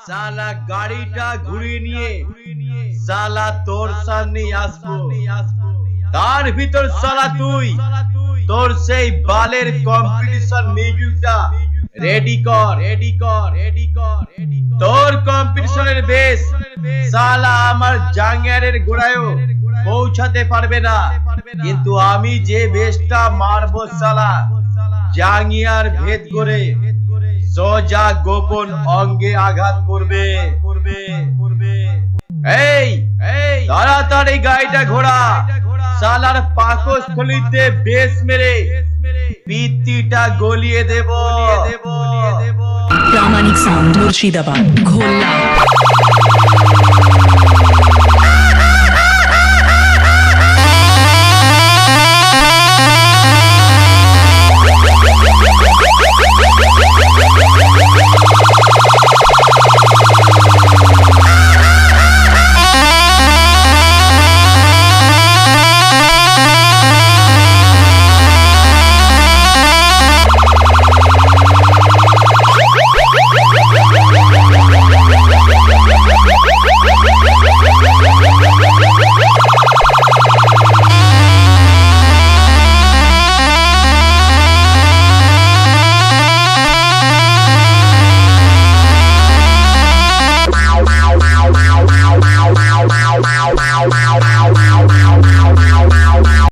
সালা গাড়িটা ঘুরিয়ে নিয়ে সালা তোর সামনে আসবো, তার ভিতর সালা তুই তোর সেই বালের কম্পিটিশন মিউজিকটা রেডি কর। তোর কম্পিটিশনের বেস সালা আমার জাঙ্গিয়ারের গোড়ায়ও পৌঁছাতে পারবে না, কিন্তু আমি যে বেসটা মারবো সালা জাঙ্গিয়ার ভেদ করে সোজা গোপন অঙ্গে আঘাত করবে। এই তাড়াতাড়ি গাড়িটা ঘোড়া, সালার পাকস্থলীতে বেশ মেরে পিত্তিটা গলিয়ে দেব। প্রামাণিক সাউন্ড মুর্শিদাবাদ ঘোল্লা।